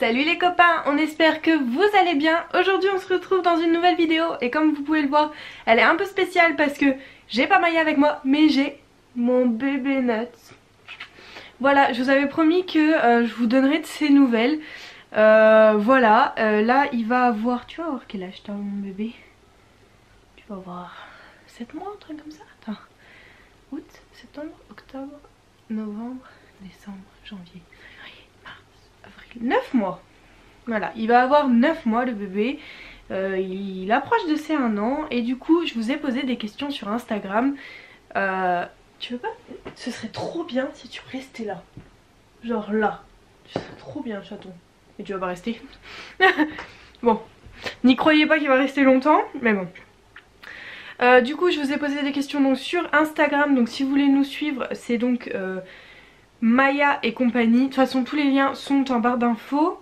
Salut les copains, on espère que vous allez bien. Aujourd'hui on se retrouve dans une nouvelle vidéo et comme vous pouvez le voir, elle est un peu spéciale parce que j'ai pas Maya avec moi mais j'ai mon bébé Nuts. Voilà, je vous avais promis que je vous donnerais de ses nouvelles. Voilà, là il va avoir, tu vas voir quel âge t'as mon bébé? Tu vas avoir 7 mois, un truc comme ça. Attends, août, septembre, octobre, novembre, décembre, janvier, février, mars, avril, 9 mois. Voilà, il va avoir 9 mois le bébé, il approche de ses 1 an et du coup je vous ai posé des questions sur Instagram. Tu veux pas? Ce serait trop bien si tu restais là, genre là, ce serait trop bien chaton. Mais tu vas pas rester. Bon, n'y croyez pas qu'il va rester longtemps, mais bon. Du coup je vous ai posé des questions donc sur Instagram, donc si vous voulez nous suivre c'est donc Maya et compagnie. De toute façon tous les liens sont en barre d'infos.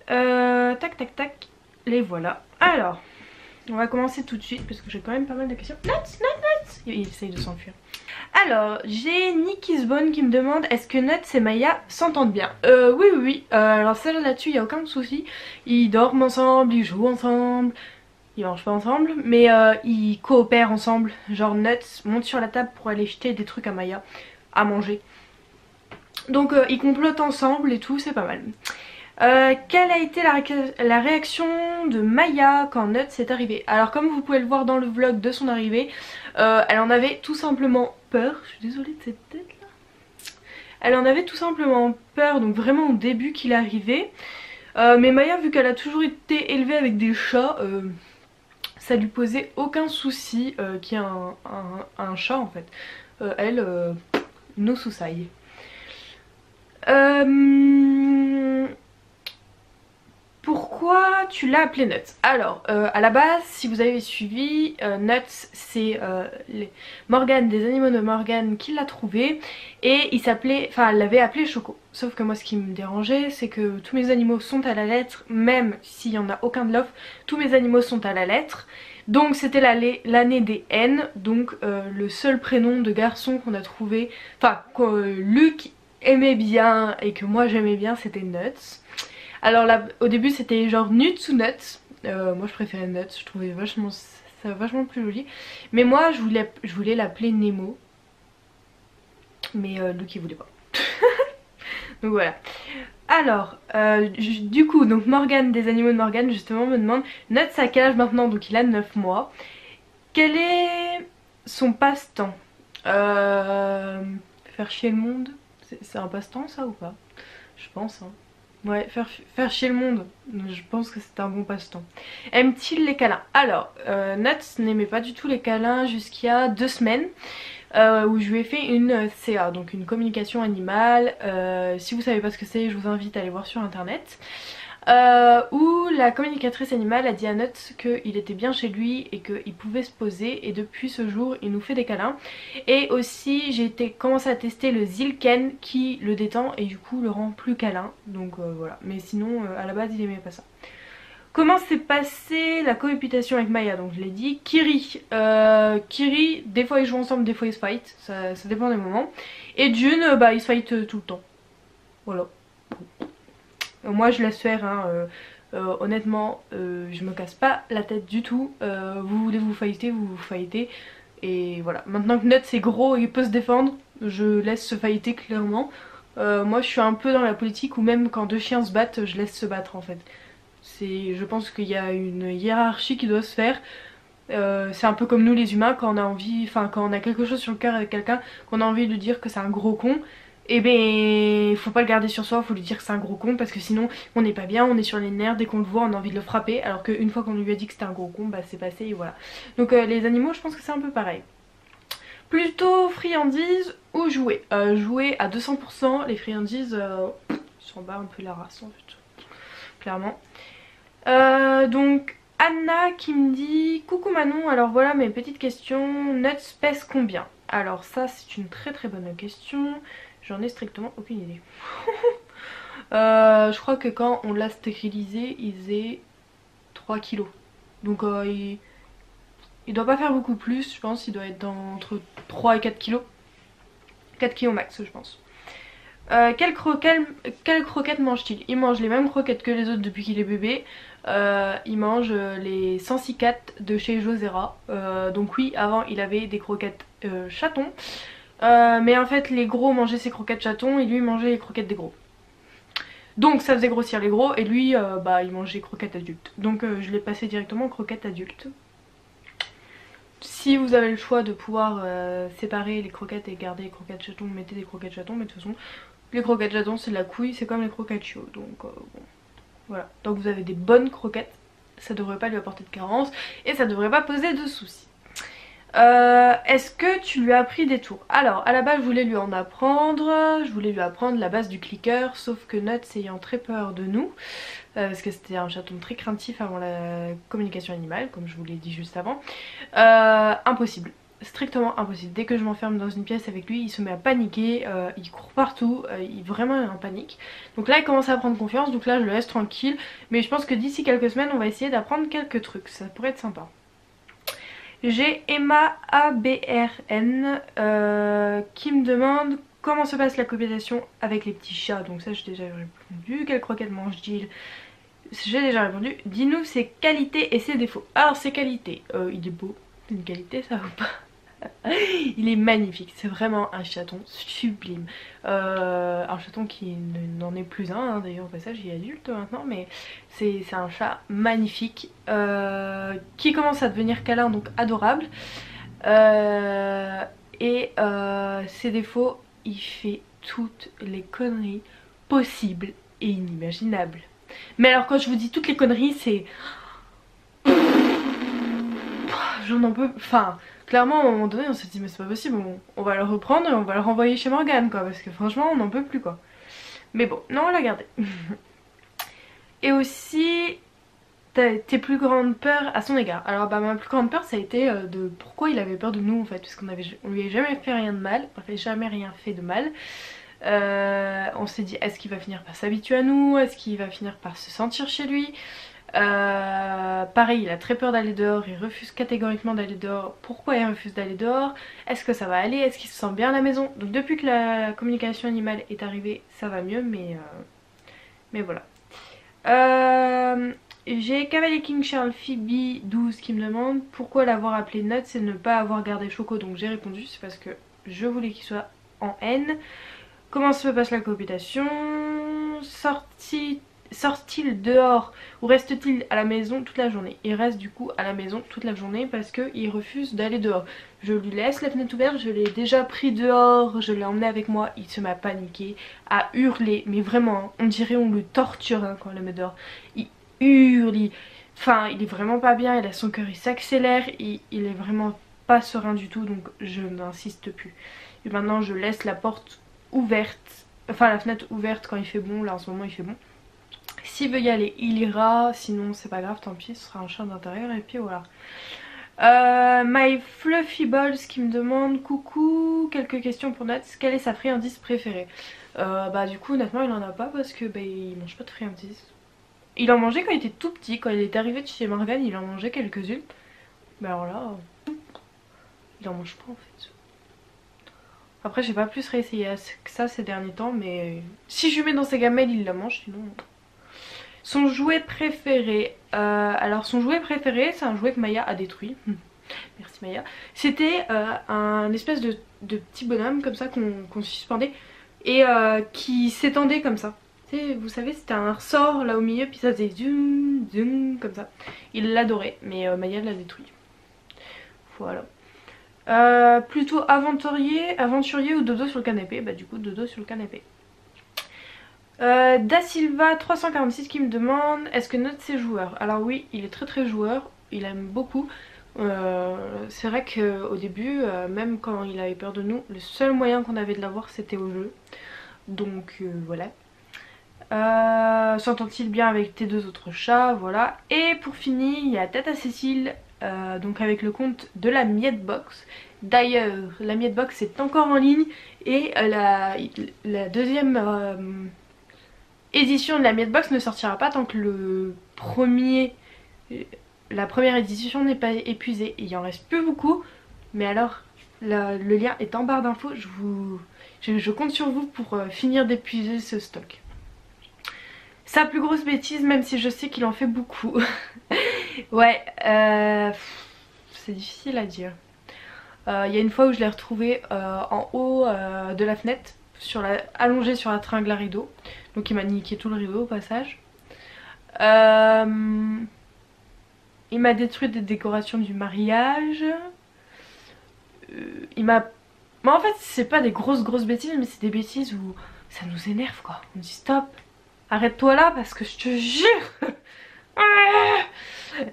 Tac tac tac, les voilà. Alors, on va commencer tout de suite parce que j'ai quand même pas mal de questions. Nuts. Il essaye de s'enfuir. Alors, j'ai Nikisbone qui me demande est-ce que Nuts et Maya s'entendent bien? Oui. Alors ça là-dessus, il n'y a aucun souci. Ils dorment ensemble, ils jouent ensemble. Ils mangent pas ensemble, mais ils coopèrent ensemble. Genre Nuts monte sur la table pour aller jeter des trucs à Maya à manger. Donc ils complotent ensemble et tout, c'est pas mal. Quelle a été la réaction de Maya quand Nuts est arrivé? Alors comme vous pouvez le voir dans le vlog de son arrivée, elle en avait tout simplement peur. Je suis désolée de cette tête là. Elle en avait tout simplement peur, donc vraiment au début qu'il arrivait. Mais Maya, vu qu'elle a toujours été élevée avec des chats, ça lui posait aucun souci qu'il y ait un chat en fait. Elle, no souci. Pourquoi tu l'as appelé Nuts? Alors, à la base, si vous avez suivi, Nuts, c'est Morgane des animaux de Morgane qui l'a trouvé. Et il s'appelait, enfin elle l'avait appelé Choco. Sauf que moi ce qui me dérangeait, c'est que tous mes animaux sont à la lettre, même s'il n'y en a aucun de l'offre, tous mes animaux sont à la lettre. Donc c'était l'année des N, donc le seul prénom de garçon qu'on a trouvé, enfin que Luc aimait bien et que moi j'aimais bien, c'était Nuts. Alors là, au début c'était genre Nuts ou Nuts, moi je préférais Nuts, je trouvais vachement, ça vachement plus joli. Mais moi je voulais l'appeler Nemo, mais Luc il voulait pas. Donc voilà. Alors, du coup, donc Morgane des animaux de Morgane justement me demande Nuts à quel âge maintenant? Donc il a 9 mois. Quel est son passe-temps? Faire chier le monde? C'est un passe-temps ça ou pas? Je pense hein. Ouais, faire chier le monde, je pense que c'est un bon passe-temps. Aime-t-il les câlins? Alors, Nuts n'aimait pas du tout les câlins jusqu'il y a 2 semaines où je lui ai fait une CA, donc une communication animale. Si vous savez pas ce que c'est, je vous invite à aller voir sur internet. Où la communicatrice animale a dit à Nuts qu'il était bien chez lui et qu'il pouvait se poser, et depuis ce jour il nous fait des câlins. Et aussi j'ai commencé à tester le Zilken qui le détend et du coup le rend plus câlin, donc voilà. Mais sinon à la base il aimait pas ça. Comment s'est passée la cohabitation avec Maya? Donc je l'ai dit. Kiri, Kiri, des fois ils jouent ensemble, des fois ils se fight, ça dépend des moments. Et June, bah ils se fight tout le temps. Voilà. Moi je laisse faire hein, honnêtement je me casse pas la tête du tout. Vous voulez vous fighter, vous vous fightez. Et voilà, maintenant que Nuts est gros et il peut se défendre, je laisse se fighter clairement. Moi je suis un peu dans la politique où même quand 2 chiens se battent, je laisse se battre en fait. Je pense qu'il y a une hiérarchie qui doit se faire. C'est un peu comme nous les humains, quand on a envie, enfin quand on a quelque chose sur le cœur avec quelqu'un, qu'on a envie de lui dire que c'est un gros con, et ben faut pas le garder sur soi, faut lui dire que c'est un gros con parce que sinon on n'est pas bien, on est sur les nerfs, dès qu'on le voit on a envie de le frapper, alors qu'une fois qu'on lui a dit que c'était un gros con, bah c'est passé et voilà. Donc les animaux je pense que c'est un peu pareil. Plutôt friandises ou jouets? Jouets à 200%, les friandises s'en bat un peu la race en fait, clairement. Donc Anna qui me dit coucou Manon, alors voilà mes petites questions. Nuts pèse combien? Alors ça c'est une très bonne question. J'en ai strictement aucune idée. Je crois que quand on l'a stérilisé il faisait 3 kilos. Donc il doit pas faire beaucoup plus, je pense. Il doit être entre 3 et 4 kilos. 4 kilos max je pense. Quelles croquettes mange-t-il? Il mange les mêmes croquettes que les autres depuis qu'il est bébé. Il mange les 106 de chez Josera. Donc oui, avant il avait des croquettes chatons. Mais en fait les gros mangeaient ses croquettes chatons et lui mangeait les croquettes des gros. Donc ça faisait grossir les gros et lui bah il mangeait croquettes adultes. Donc je l'ai passé directement aux croquettes adultes. Si vous avez le choix de pouvoir séparer les croquettes et garder les croquettes chatons, mettez des croquettes chatons, mais de toute façon les croquettes chatons c'est de la couille, c'est comme les croquettes chiots. Donc bon, voilà. Donc vous avez des bonnes croquettes, ça devrait pas lui apporter de carence et ça devrait pas poser de soucis. Est-ce que tu lui as appris des tours? Alors à la base je voulais lui en apprendre, je voulais lui apprendre la base du clicker, sauf que Nuts ayant très peur de nous, parce que c'était un chaton très craintif avant la communication animale, comme je vous l'ai dit juste avant, impossible. Strictement impossible. Dès que je m'enferme dans une pièce avec lui, il se met à paniquer, il court partout, il est vraiment en panique. Donc là il commence à prendre confiance, donc là je le laisse tranquille. Mais je pense que d'ici quelques semaines on va essayer d'apprendre quelques trucs, ça pourrait être sympa. J'ai Emma ABRN qui me demande comment se passe la cohabitation avec les petits chats. Donc ça j'ai déjà répondu. Quelle croquette mange-t-il? J'ai déjà répondu. Dis-nous ses qualités et ses défauts. Alors ses qualités, il est beau, c'est une qualité ça ou pas? Il est magnifique, c'est vraiment un chaton sublime. Un chaton qui n'en est plus un, hein. D'ailleurs au passage il est adulte maintenant, mais c'est un chat magnifique qui commence à devenir câlin, donc adorable. Ses défauts, il fait toutes les conneries possibles et inimaginables. Mais alors quand je vous dis toutes les conneries, c'est... J'en en peux... Enfin... Clairement à un moment donné on s'est dit mais c'est pas possible, on va le reprendre et on va le renvoyer chez Morgane quoi, parce que franchement on n'en peut plus quoi. Mais bon, non on l'a gardé. Et aussi tes plus grandes peurs à son égard. Alors bah ma plus grande peur ça a été de pourquoi il avait peur de nous en fait, parce qu'on lui a jamais fait rien de mal, on lui a jamais rien fait de mal. On s'est dit est-ce qu'il va finir par s'habituer à nous, est-ce qu'il va finir par se sentir chez lui. Pareil il a très peur d'aller dehors, il refuse catégoriquement d'aller dehors. Pourquoi il refuse d'aller dehors? Est-ce que ça va aller? Est-ce qu'il se sent bien à la maison? Donc depuis que la communication animale est arrivée ça va mieux, mais voilà. J'ai Cavalier King Charles Phoebe 12 qui me demande pourquoi l'avoir appelé Nuts et ne pas avoir gardé Choco. Donc j'ai répondu c'est parce que je voulais qu'il soit en haine. Comment se passe la cohabitation? Sort-il dehors ou reste-t-il à la maison toute la journée? Il reste du coup à la maison toute la journée parce qu'il refuse d'aller dehors. Je lui laisse la fenêtre ouverte, je l'ai déjà pris dehors, je l'ai emmené avec moi, il se met à paniquer, à hurler, mais vraiment, hein, on dirait on le torture hein, quand on le met dehors. Il hurle, enfin il est vraiment pas bien, il a son cœur, il s'accélère, il est vraiment pas serein du tout, donc je n'insiste plus. Et maintenant je laisse la porte ouverte, enfin la fenêtre ouverte quand il fait bon, là en ce moment il fait bon. S'il veut y aller il ira, sinon c'est pas grave, tant pis, ce sera un chat d'intérieur et puis voilà. My Fluffy Balls qui me demande coucou, quelques questions pour Nuts, quelle est sa friandise préférée? Bah du coup honnêtement il en a pas parce que bah, il mange pas de friandise. Il en mangeait quand il était tout petit, quand il est arrivé de chez Morgane il en mangeait quelques-unes. Mais alors là, il en mange pas en fait. Après j'ai pas plus réessayé que ça ces derniers temps, mais si je lui mets dans sa gamelle il la mange, sinon... Son jouet préféré, alors son jouet préféré c'est un jouet que Maya a détruit. Merci Maya. C'était un espèce de petit bonhomme comme ça qu'on suspendait et qui s'étendait comme ça. Vous savez c'était un ressort là au milieu puis ça faisait zoom zoom comme ça. Il l'adorait mais Maya l'a détruit. Voilà. Plutôt aventurier ou dodo sur le canapé? Bah du coup dodo sur le canapé. Da Silva 346 qui me demande est-ce que Nuts est joueur? Alors oui il est très joueur, il aime beaucoup. C'est vrai qu'au début même quand il avait peur de nous, le seul moyen qu'on avait de l'avoir c'était au jeu. Donc voilà. S'entend-il bien avec tes deux autres chats? Voilà. Et pour finir il y a Tata Cécile donc avec le compte de la Miette Box. D'ailleurs la Miette Box est encore en ligne et la deuxième édition de la Miette Box ne sortira pas tant que la première édition n'est pas épuisée. Il en reste plus beaucoup, mais alors Le lien est en barre d'infos. Je compte sur vous pour finir d'épuiser ce stock. Sa plus grosse bêtise, même si je sais qu'il en fait beaucoup. Ouais, c'est difficile à dire. Il y a une fois où je l'ai retrouvé en haut de la fenêtre, allongé sur la tringle à rideau. Donc il m'a niqué tout le rideau au passage. Il m'a détruit des décorations du mariage. Il m'a... Mais en fait c'est pas des grosses bêtises, mais c'est des bêtises où ça nous énerve quoi. On dit stop, arrête-toi là parce que je te jure.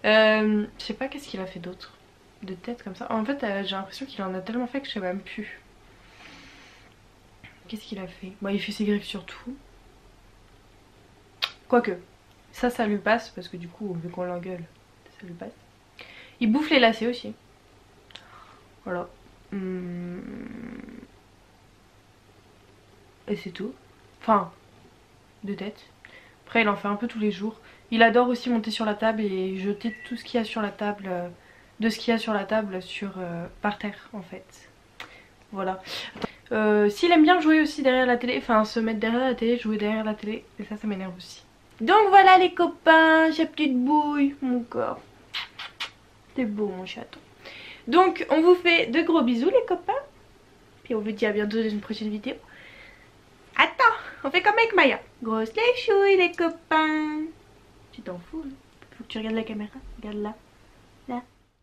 Je sais pas qu'est-ce qu'il a fait d'autre de tête comme ça. En fait j'ai l'impression qu'il en a tellement fait que je sais même plus. Qu'est-ce qu'il a fait? Bon, il fait ses griffes sur tout. Quoique, ça lui passe parce que du coup vu qu'on l'engueule, ça lui passe. Il bouffe les lacets aussi. Voilà. Et c'est tout. Enfin, de tête. Après il en fait un peu tous les jours. Il adore aussi monter sur la table et jeter tout ce qu'il y a sur la table, de ce qu'il y a sur la table par terre en fait. Voilà. S'il aime bien jouer aussi derrière la télé, enfin se mettre derrière la télé, jouer derrière la télé, et ça m'énerve aussi. Donc voilà les copains, sa petite bouille, mon corps. C'est beau mon chaton. Donc on vous fait de gros bisous les copains. Puis on vous dit à bientôt dans une prochaine vidéo. Attends, on fait comme avec Maya. Grosse les chouilles les copains. Tu t'en fous, hein? Faut que tu regardes la caméra, regarde là.